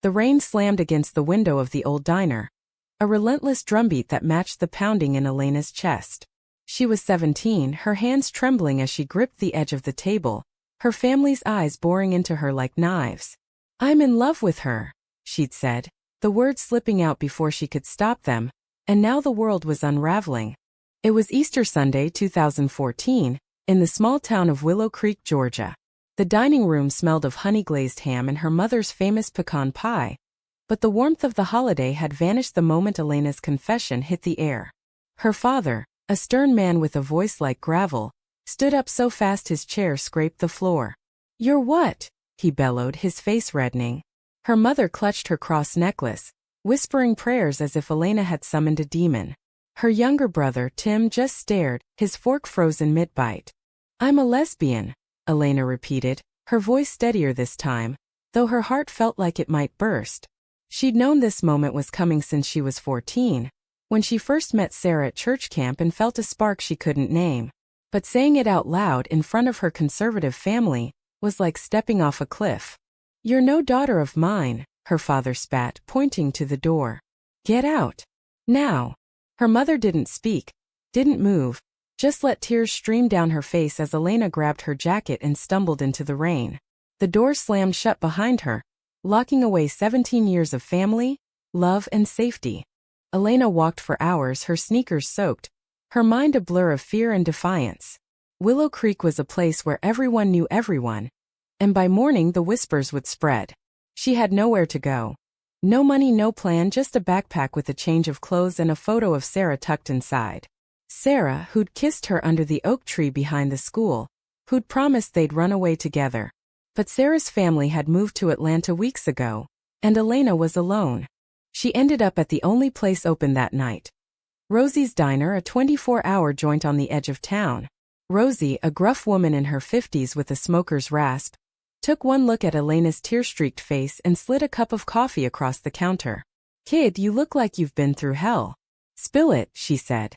The rain slammed against the window of the old diner, a relentless drumbeat that matched the pounding in Elena's chest. She was 17, her hands trembling as she gripped the edge of the table, her family's eyes boring into her like knives. "I'm in love with her," she'd said, the words slipping out before she could stop them, and now the world was unraveling. It was Easter Sunday 2014, in the small town of Willow Creek, Georgia. The dining room smelled of honey-glazed ham and her mother's famous pecan pie, but the warmth of the holiday had vanished the moment Elena's confession hit the air. Her father, a stern man with a voice like gravel, stood up so fast his chair scraped the floor. "You're what?" he bellowed, his face reddening. Her mother clutched her cross necklace, whispering prayers as if Elena had summoned a demon. Her younger brother, Tim, just stared, his fork frozen mid-bite. "I'm a lesbian," Elena repeated, her voice steadier this time, though her heart felt like it might burst. She'd known this moment was coming since she was 14, when she first met Sarah at church camp and felt a spark she couldn't name. But saying it out loud in front of her conservative family was like stepping off a cliff. "You're no daughter of mine," her father spat, pointing to the door. "Get out. Now." Her mother didn't speak, didn't move, just let tears stream down her face as Elena grabbed her jacket and stumbled into the rain. The door slammed shut behind her, locking away 17 years of family, love, and safety. Elena walked for hours, her sneakers soaked, her mind a blur of fear and defiance. Willow Creek was a place where everyone knew everyone, and by morning the whispers would spread. She had nowhere to go. No money, no plan, just a backpack with a change of clothes and a photo of Sarah tucked inside. Sarah, who'd kissed her under the oak tree behind the school, who'd promised they'd run away together. But Sarah's family had moved to Atlanta weeks ago, and Elena was alone. She ended up at the only place open that night. Rosie's Diner, a 24-hour joint on the edge of town. Rosie, a gruff woman in her 50s with a smoker's rasp, took one look at Elena's tear-streaked face and slid a cup of coffee across the counter. "Kid, you look like you've been through hell." "Spill it," she said.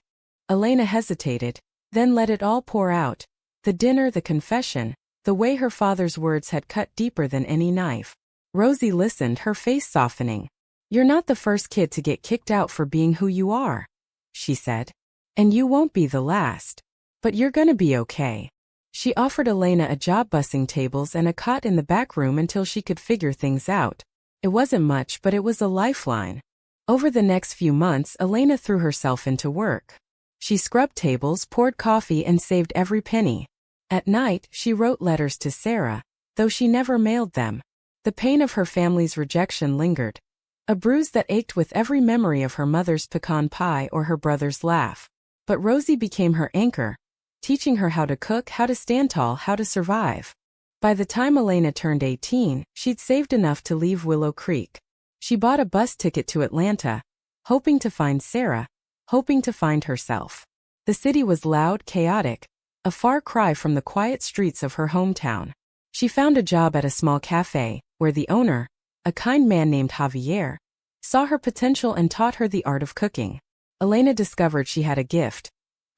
Elena hesitated, then let it all pour out. The dinner, the confession, the way her father's words had cut deeper than any knife. Rosie listened, her face softening. "You're not the first kid to get kicked out for being who you are," she said. "And you won't be the last. But you're gonna be okay." She offered Elena a job bussing tables and a cot in the back room until she could figure things out. It wasn't much, but it was a lifeline. Over the next few months, Elena threw herself into work. She scrubbed tables, poured coffee, and saved every penny. At night, she wrote letters to Sarah, though she never mailed them. The pain of her family's rejection lingered, a bruise that ached with every memory of her mother's pecan pie or her brother's laugh. But Rosie became her anchor, teaching her how to cook, how to stand tall, how to survive. By the time Elena turned 18, she'd saved enough to leave Willow Creek. She bought a bus ticket to Atlanta, hoping to find Sarah, hoping to find herself. The city was loud, chaotic, a far cry from the quiet streets of her hometown. She found a job at a small cafe, where the owner, a kind man named Javier, saw her potential and taught her the art of cooking. Elena discovered she had a gift.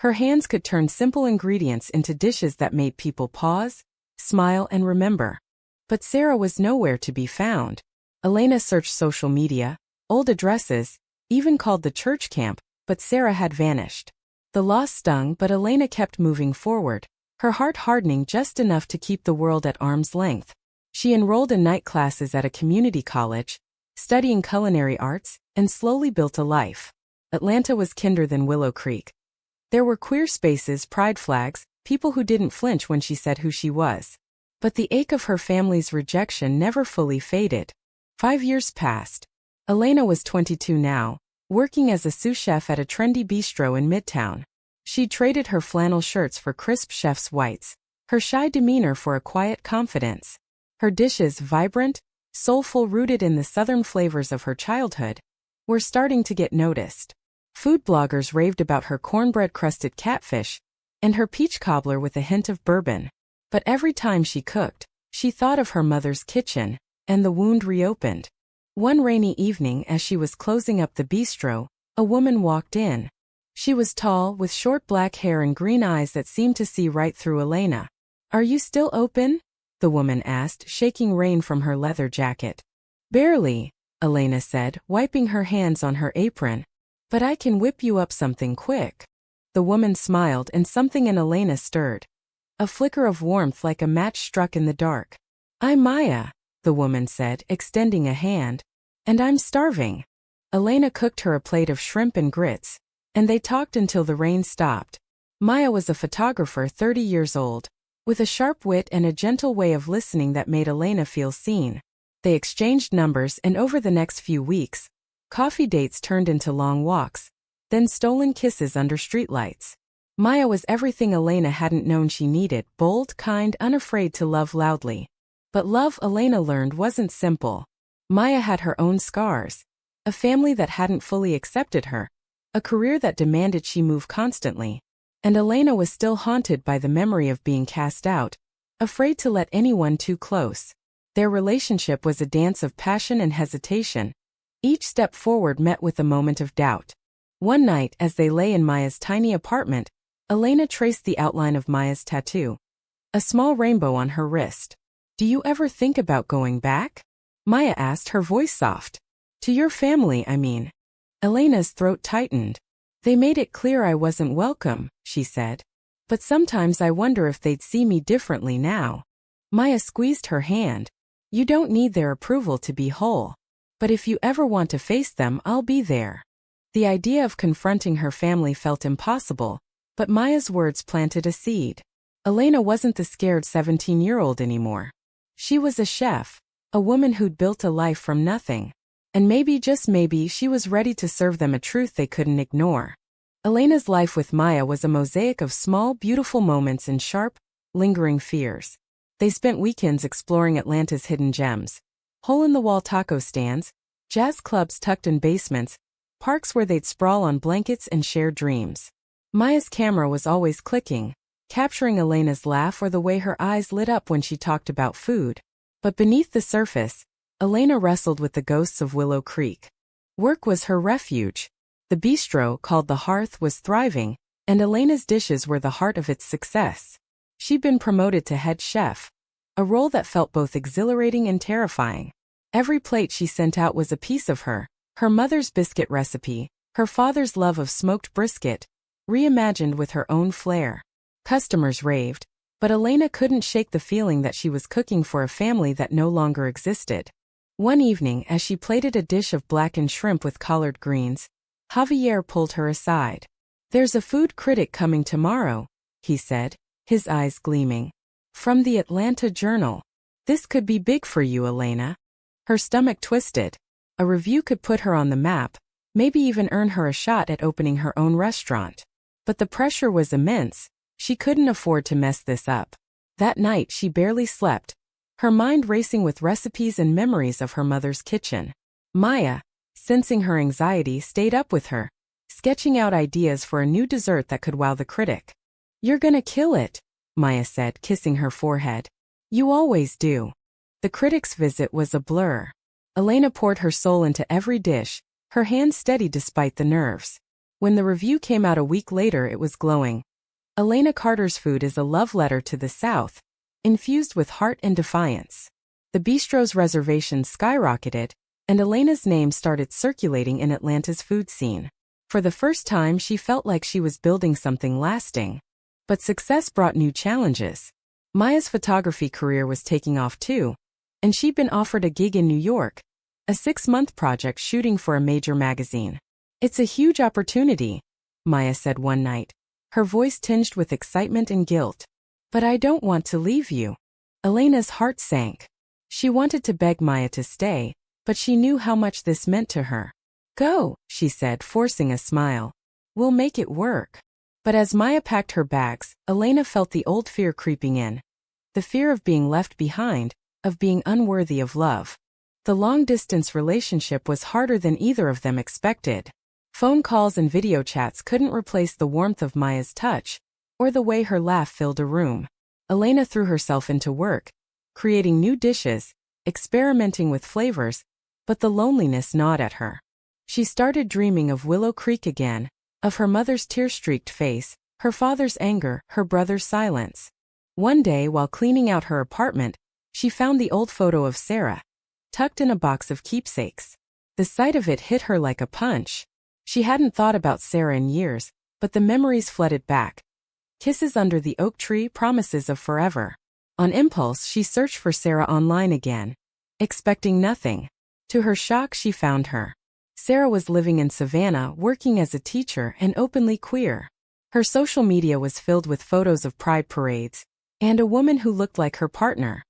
Her hands could turn simple ingredients into dishes that made people pause, smile, and remember. But Sarah was nowhere to be found. Elena searched social media, old addresses, even called the church camp, but Sarah had vanished. The loss stung, but Elena kept moving forward, her heart hardening just enough to keep the world at arm's length. She enrolled in night classes at a community college, studying culinary arts, and slowly built a life. Atlanta was kinder than Willow Creek. There were queer spaces, pride flags, people who didn't flinch when she said who she was. But the ache of her family's rejection never fully faded. 5 years passed. Elena was 22 now, working as a sous chef at a trendy bistro in Midtown. She traded her flannel shirts for crisp chef's whites, her shy demeanor for a quiet confidence. Her dishes, vibrant, soulful, rooted in the southern flavors of her childhood, were starting to get noticed. Food bloggers raved about her cornbread-crusted catfish and her peach cobbler with a hint of bourbon. But every time she cooked, she thought of her mother's kitchen, and the wound reopened. One rainy evening, as she was closing up the bistro, a woman walked in. She was tall, with short black hair and green eyes that seemed to see right through Elena. "Are you still open?" the woman asked, shaking rain from her leather jacket. "Barely," Elena said, wiping her hands on her apron. But I can whip you up something quick. The woman smiled and something in Elena stirred. A flicker of warmth like a match struck in the dark. I'm Maya, the woman said, extending a hand. And I'm starving. Elena cooked her a plate of shrimp and grits, and they talked until the rain stopped. Maya was a photographer 30 years old, with a sharp wit and a gentle way of listening that made Elena feel seen. They exchanged numbers, and over the next few weeks, coffee dates turned into long walks, then stolen kisses under streetlights. Maya was everything Elena hadn't known she needed: bold, kind, unafraid to love loudly. But love, Elena learned, wasn't simple. Maya had her own scars. A family that hadn't fully accepted her. A career that demanded she move constantly. And Elena was still haunted by the memory of being cast out, afraid to let anyone too close. Their relationship was a dance of passion and hesitation. Each step forward met with a moment of doubt. One night, as they lay in Maya's tiny apartment, Elena traced the outline of Maya's tattoo. A small rainbow on her wrist. Do you ever think about going back? Maya asked, her voice soft. To your family, I mean. Elena's throat tightened. They made it clear I wasn't welcome, she said. But sometimes I wonder if they'd see me differently now. Maya squeezed her hand. You don't need their approval to be whole. But if you ever want to face them, I'll be there. The idea of confronting her family felt impossible, but Maya's words planted a seed. Elena wasn't the scared 17-year-old anymore. She was a chef, a woman who'd built a life from nothing. And maybe, just maybe, she was ready to serve them a truth they couldn't ignore. Elena's life with Maya was a mosaic of small, beautiful moments and sharp, lingering fears. They spent weekends exploring Atlanta's hidden gems. Hole-in-the-wall taco stands, jazz clubs tucked in basements, parks where they'd sprawl on blankets and share dreams. Maya's camera was always clicking, capturing Elena's laugh or the way her eyes lit up when she talked about food. But beneath the surface, Elena wrestled with the ghosts of Willow Creek. Work was her refuge. The bistro, called The Hearth, was thriving, and Elena's dishes were the heart of its success. She'd been promoted to head chef, a role that felt both exhilarating and terrifying. Every plate she sent out was a piece of her mother's biscuit recipe, her father's love of smoked brisket, reimagined with her own flair. Customers raved, but Elena couldn't shake the feeling that she was cooking for a family that no longer existed. One evening, as she plated a dish of blackened shrimp with collard greens, Javier pulled her aside. There's a food critic coming tomorrow, he said, his eyes gleaming. From the Atlanta Journal. This could be big for you, Elena. Her stomach twisted. A review could put her on the map, maybe even earn her a shot at opening her own restaurant. But the pressure was immense. She couldn't afford to mess this up. That night she barely slept, her mind racing with recipes and memories of her mother's kitchen. Maya, sensing her anxiety, stayed up with her, sketching out ideas for a new dessert that could wow the critic. You're gonna kill it, Maya said, kissing her forehead. You always do. The critic's visit was a blur. Elena poured her soul into every dish, her hands steady despite the nerves. When the review came out a week later, it was glowing. Elena Carter's food is a love letter to the South, infused with heart and defiance. The bistro's reservations skyrocketed, and Elena's name started circulating in Atlanta's food scene. For the first time, she felt like she was building something lasting. But success brought new challenges. Maya's photography career was taking off too, and she'd been offered a gig in New York, a 6-month project shooting for a major magazine. It's a huge opportunity, Maya said one night, her voice tinged with excitement and guilt. But I don't want to leave you. Elena's heart sank. She wanted to beg Maya to stay, but she knew how much this meant to her. Go, she said, forcing a smile. We'll make it work. But as Maya packed her bags, Elena felt the old fear creeping in. The fear of being left behind, of being unworthy of love. The long-distance relationship was harder than either of them expected. Phone calls and video chats couldn't replace the warmth of Maya's touch, or the way her laugh filled a room. Elena threw herself into work, creating new dishes, experimenting with flavors, but the loneliness gnawed at her. She started dreaming of Willow Creek again, of her mother's tear-streaked face, her father's anger, her brother's silence. One day, while cleaning out her apartment, she found the old photo of Sarah, tucked in a box of keepsakes. The sight of it hit her like a punch. She hadn't thought about Sarah in years, but the memories flooded back. Kisses under the oak tree, promises of forever. On impulse, she searched for Sarah online again, expecting nothing. To her shock, she found her. Sarah was living in Savannah, working as a teacher and openly queer. Her social media was filled with photos of pride parades, and a woman who looked like her partner.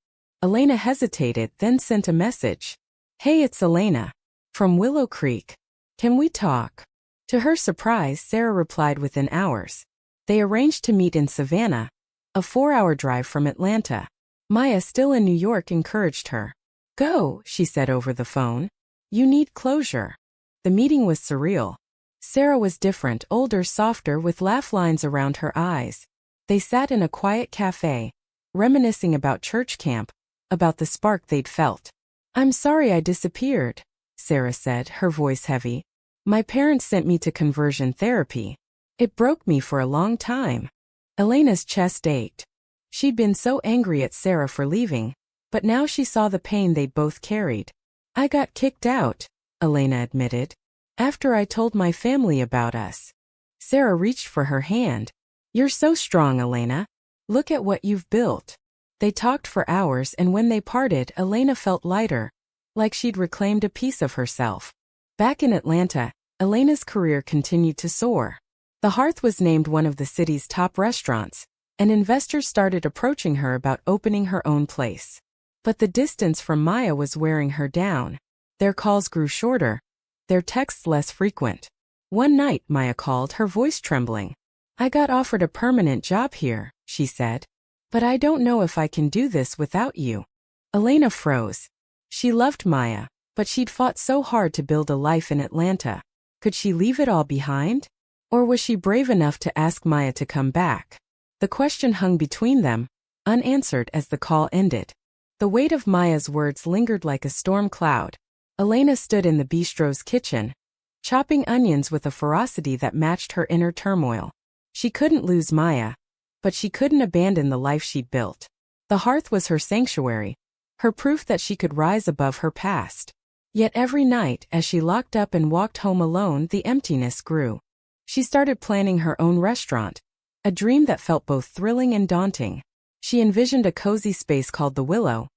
Elena hesitated, then sent a message. "Hey, it's Elena. From Willow Creek. Can we talk?" To her surprise, Sarah replied within hours. They arranged to meet in Savannah, a 4-hour drive from Atlanta. Maya, still in New York, encouraged her. "Go," she said over the phone. "You need closure." The meeting was surreal. Sarah was different, older, softer, with laugh lines around her eyes. They sat in a quiet cafe, reminiscing about church camp, about the spark they'd felt. "I'm sorry I disappeared," Sarah said, her voice heavy. "My parents sent me to conversion therapy. It broke me for a long time." Elena's chest ached. She'd been so angry at Sarah for leaving, but now she saw the pain they'd both carried. "I got kicked out," Elena admitted, "after I told my family about us." Sarah reached for her hand. "You're so strong, Elena. Look at what you've built." They talked for hours, and when they parted, Elena felt lighter, like she'd reclaimed a piece of herself. Back in Atlanta, Elena's career continued to soar. The Hearth was named one of the city's top restaurants, and investors started approaching her about opening her own place. But the distance from Maya was wearing her down. Their calls grew shorter, their texts less frequent. One night, Maya called, her voice trembling. "I got offered a permanent job here," she said. "But I don't know if I can do this without you." Elena froze. She loved Maya, but she'd fought so hard to build a life in Atlanta. Could she leave it all behind? Or was she brave enough to ask Maya to come back? The question hung between them, unanswered as the call ended. The weight of Maya's words lingered like a storm cloud. Elena stood in the bistro's kitchen, chopping onions with a ferocity that matched her inner turmoil. She couldn't lose Maya, but she couldn't abandon the life she'd built. The Hearth was her sanctuary, her proof that she could rise above her past. Yet every night, as she locked up and walked home alone, the emptiness grew. She started planning her own restaurant, a dream that felt both thrilling and daunting. She envisioned a cozy space called the Willow,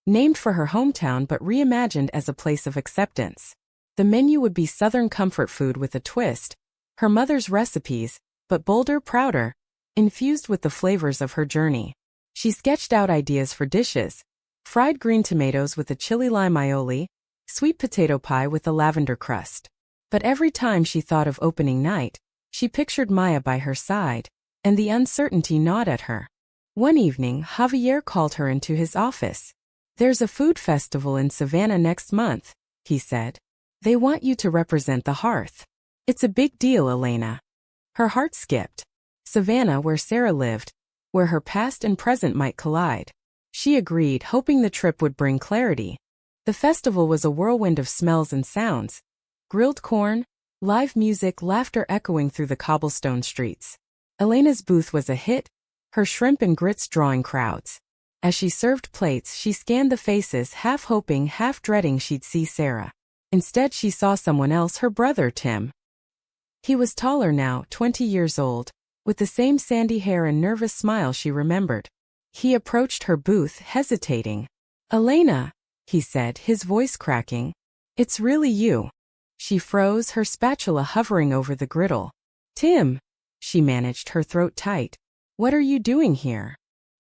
named for her hometown but reimagined as a place of acceptance. The menu would be Southern comfort food with a twist, her mother's recipes, but bolder, prouder, infused with the flavors of her journey. She sketched out ideas for dishes: fried green tomatoes with a chili lime aioli, sweet potato pie with a lavender crust. But every time she thought of opening night, she pictured Maya by her side, and the uncertainty gnawed at her. One evening, Javier called her into his office. "There's a food festival in Savannah next month," he said. "They want you to represent the Hearth. It's a big deal, Elena." Her heart skipped. Savannah, where Sarah lived, where her past and present might collide. She agreed, hoping the trip would bring clarity. The festival was a whirlwind of smells and sounds: grilled corn, live music, laughter echoing through the cobblestone streets. Elena's booth was a hit, her shrimp and grits drawing crowds. As she served plates, she scanned the faces, half hoping, half dreading she'd see Sarah. Instead, she saw someone else, her brother, Tim. He was taller now, 20 years old, with the same sandy hair and nervous smile she remembered. He approached her booth, hesitating. "Elena," he said, his voice cracking. "It's really you." She froze, her spatula hovering over the griddle. "Tim," she managed, her throat tight. "What are you doing here?"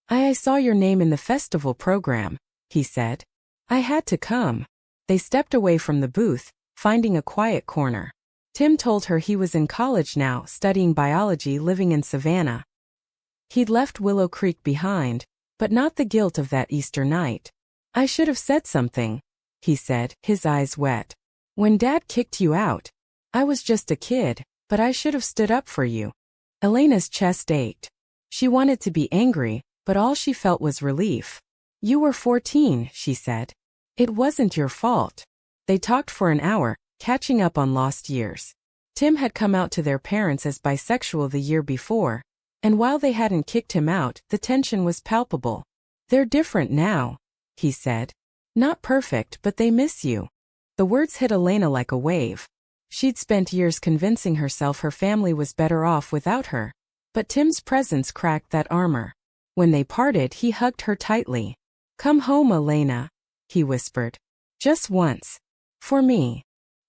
I saw your name in the festival program," he said. "I had to come." They stepped away from the booth, finding a quiet corner. Tim told her he was in college now, studying biology, living in Savannah. He'd left Willow Creek behind, but not the guilt of that Easter night. "I should have said something," he said, his eyes wet. "When Dad kicked you out, I was just a kid, but I should have stood up for you." Elena's chest ached. She wanted to be angry, but all she felt was relief. "You were 14, she said. "It wasn't your fault." They talked for an hour, catching up on lost years. Tim had come out to their parents as bisexual the year before, and while they hadn't kicked him out, the tension was palpable. "They're different now," he said. "Not perfect, but they miss you." The words hit Elena like a wave. She'd spent years convincing herself her family was better off without her. But Tim's presence cracked that armor. When they parted, he hugged her tightly. "Come home, Elena," he whispered. "Just once. For me."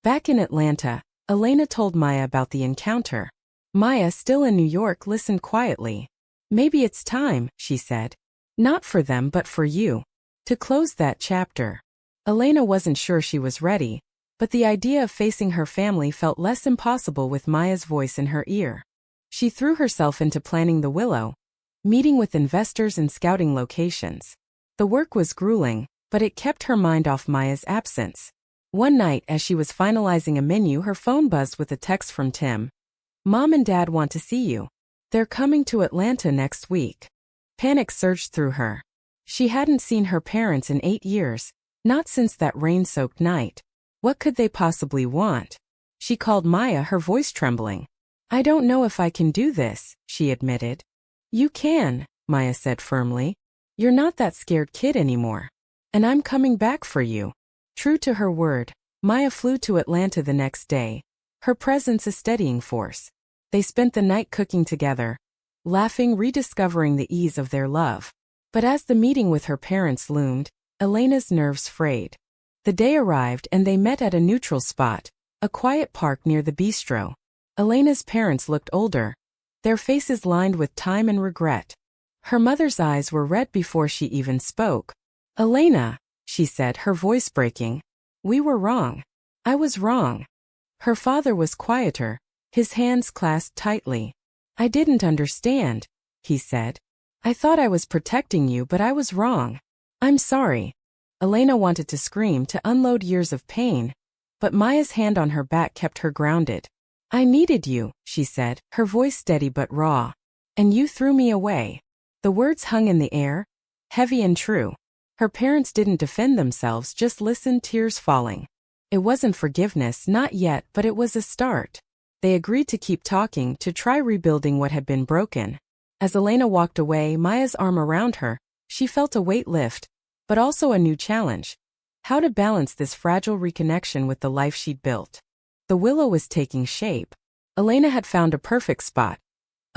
Back in Atlanta, Elena told Maya about the encounter. Maya, still in New York, listened quietly. "Maybe it's time," she said. "Not for them but for you. To close that chapter." Elena wasn't sure she was ready, but the idea of facing her family felt less impossible with Maya's voice in her ear. She threw herself into planning the Willow, meeting with investors and scouting locations. The work was grueling, but it kept her mind off Maya's absence. One night, as she was finalizing a menu, her phone buzzed with a text from Tim. "Mom and Dad want to see you. They're coming to Atlanta next week." Panic surged through her. She hadn't seen her parents in 8 years, not since that rain-soaked night. What could they possibly want? She called Maya, her voice trembling. "I don't know if I can do this," she admitted. "You can," Maya said firmly. "You're not that scared kid anymore. And I'm coming back for you." True to her word, Maya flew to Atlanta the next day, her presence a steadying force. They spent the night cooking together, laughing, rediscovering the ease of their love. But as the meeting with her parents loomed, Elena's nerves frayed. The day arrived and they met at a neutral spot, a quiet park near the bistro. Elena's parents looked older, their faces lined with time and regret. Her mother's eyes were red before she even spoke. "Elena," she said, her voice breaking. "We were wrong. I was wrong." Her father was quieter, his hands clasped tightly. "I didn't understand," he said. "I thought I was protecting you, but I was wrong. I'm sorry." Elena wanted to scream, to unload years of pain, but Maya's hand on her back kept her grounded. "I needed you," she said, her voice steady but raw. "And you threw me away." The words hung in the air, heavy and true. Her parents didn't defend themselves, just listened, tears falling. It wasn't forgiveness, not yet, but it was a start. They agreed to keep talking, to try rebuilding what had been broken. As Elena walked away, Maya's arm around her, she felt a weight lift, but also a new challenge. How to balance this fragile reconnection with the life she'd built. The Willow was taking shape. Elena had found a perfect spot.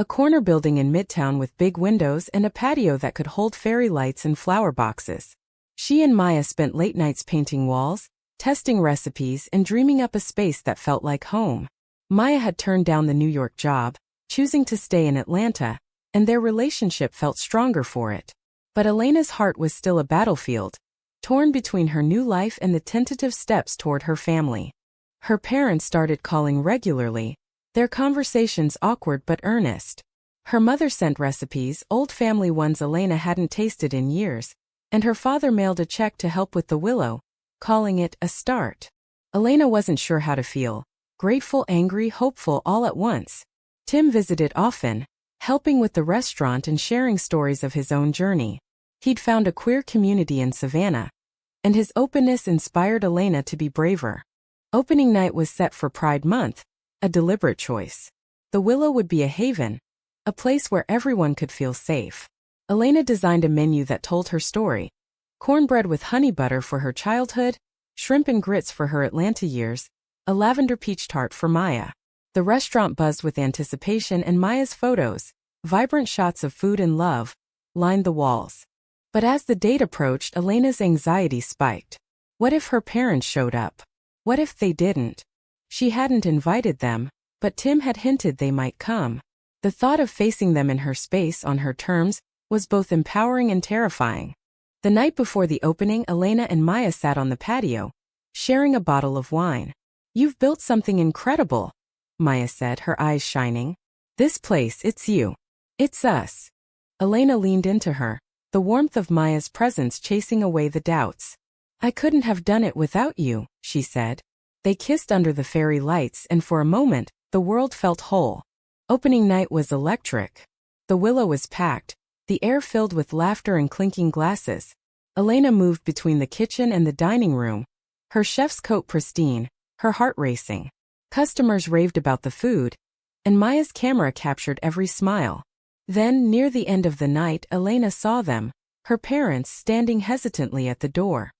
A corner building in Midtown with big windows and a patio that could hold fairy lights and flower boxes. She and Maya spent late nights painting walls, testing recipes, and dreaming up a space that felt like home. Maya had turned down the New York job, choosing to stay in Atlanta, and their relationship felt stronger for it. But Elena's heart was still a battlefield, torn between her new life and the tentative steps toward her family. Her parents started calling regularly, their conversations awkward but earnest. Her mother sent recipes, old family ones Elena hadn't tasted in years, and her father mailed a check to help with the Willow, calling it a start. Elena wasn't sure how to feel, grateful, angry, hopeful, all at once. Tim visited often, helping with the restaurant and sharing stories of his own journey. He'd found a queer community in Savannah, and his openness inspired Elena to be braver. Opening night was set for Pride Month, a deliberate choice. The Willow would be a haven, a place where everyone could feel safe. Elena designed a menu that told her story. Cornbread with honey butter for her childhood, shrimp and grits for her Atlanta years, a lavender peach tart for Maya. The restaurant buzzed with anticipation, and Maya's photos, vibrant shots of food and love, lined the walls. But as the date approached, Elena's anxiety spiked. What if her parents showed up? What if they didn't? She hadn't invited them, but Tim had hinted they might come. The thought of facing them in her space on her terms was both empowering and terrifying. The night before the opening, Elena and Maya sat on the patio, sharing a bottle of wine. "You've built something incredible," Maya said, her eyes shining. "This place, it's you. It's us." Elena leaned into her, the warmth of Maya's presence chasing away the doubts. "I couldn't have done it without you," she said. They kissed under the fairy lights, and for a moment, the world felt whole. Opening night was electric. The Willow was packed, the air filled with laughter and clinking glasses. Elena moved between the kitchen and the dining room, her chef's coat pristine, her heart racing. Customers raved about the food, and Maya's camera captured every smile. Then, near the end of the night, Elena saw them, her parents standing hesitantly at the door.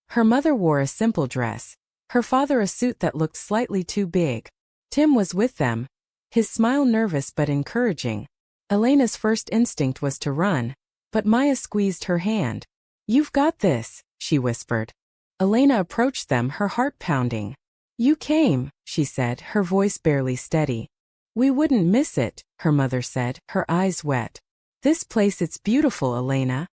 Her mother wore a simple dress, Her father a suit that looked slightly too big. Tim was with them, his smile nervous but encouraging. Elena's first instinct was to run, but Maya squeezed her hand. "You've got this," she whispered. Elena approached them, her heart pounding. "You came," she said, her voice barely steady. "We wouldn't miss it," her mother said, her eyes wet. "This place, it's beautiful, Elena."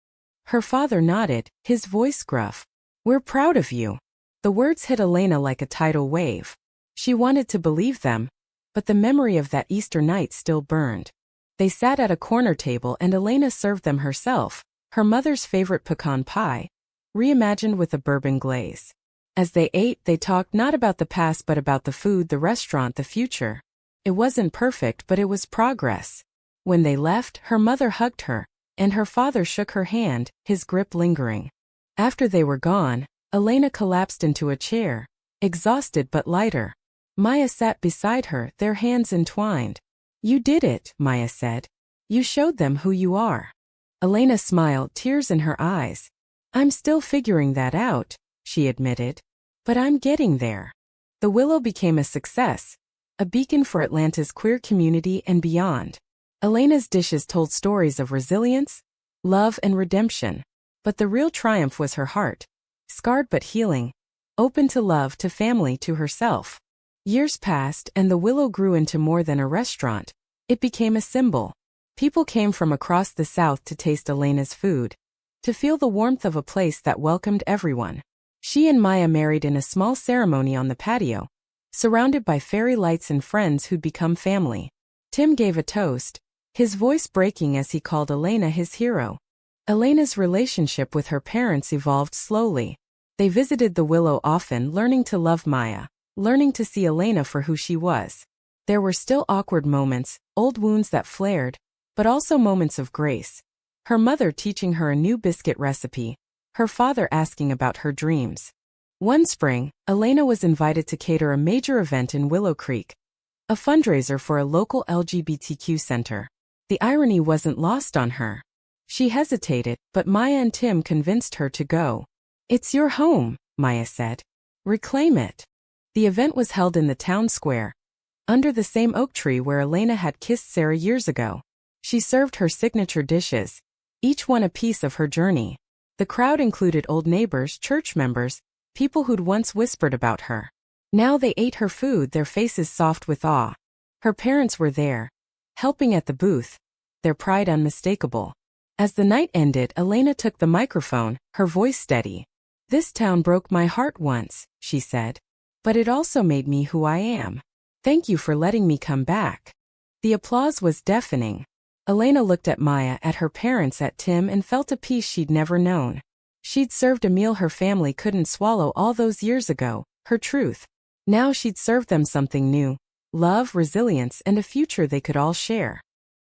Her father nodded, his voice gruff. "We're proud of you." The words hit Elena like a tidal wave. She wanted to believe them, but the memory of that Easter night still burned. They sat at a corner table and Elena served them herself, her mother's favorite pecan pie, reimagined with a bourbon glaze. As they ate, they talked not about the past but about the food, the restaurant, the future. It wasn't perfect, but it was progress. When they left, her mother hugged her, and her father shook her hand, his grip lingering. After they were gone, Elena collapsed into a chair, exhausted but lighter. Maya sat beside her, their hands entwined. "You did it," Maya said. "You showed them who you are." Elena smiled, tears in her eyes. "I'm still figuring that out," she admitted. "But I'm getting there." The Willow became a success, a beacon for Atlanta's queer community and beyond. Elena's dishes told stories of resilience, love, and redemption. But the real triumph was her heart, scarred but healing, open to love, to family, to herself. Years passed, and the Willow grew into more than a restaurant. It became a symbol. People came from across the South to taste Elena's food, to feel the warmth of a place that welcomed everyone. She and Maya married in a small ceremony on the patio, surrounded by fairy lights and friends who'd become family. Tim gave a toast, his voice breaking as he called Elena his hero. Elena's relationship with her parents evolved slowly. They visited the Willow often, learning to love Maya, learning to see Elena for who she was. There were still awkward moments, old wounds that flared, but also moments of grace. Her mother teaching her a new biscuit recipe, her father asking about her dreams. One spring, Elena was invited to cater a major event in Willow Creek, a fundraiser for a local LGBTQ center. The irony wasn't lost on her. She hesitated, but Maya and Tim convinced her to go. "It's your home," Maya said. "Reclaim it." The event was held in the town square, under the same oak tree where Elena had kissed Sarah years ago. She served her signature dishes, each one a piece of her journey. The crowd included old neighbors, church members, people who'd once whispered about her. Now they ate her food, their faces soft with awe. Her parents were there, helping at the booth, their pride unmistakable. As the night ended, Elena took the microphone, her voice steady. "This town broke my heart once," she said. "But it also made me who I am. Thank you for letting me come back." The applause was deafening. Elena looked at Maya, at her parents, at Tim, and felt a peace she'd never known. She'd served a meal her family couldn't swallow all those years ago, her truth. Now she'd served them something new, love, resilience, and a future they could all share.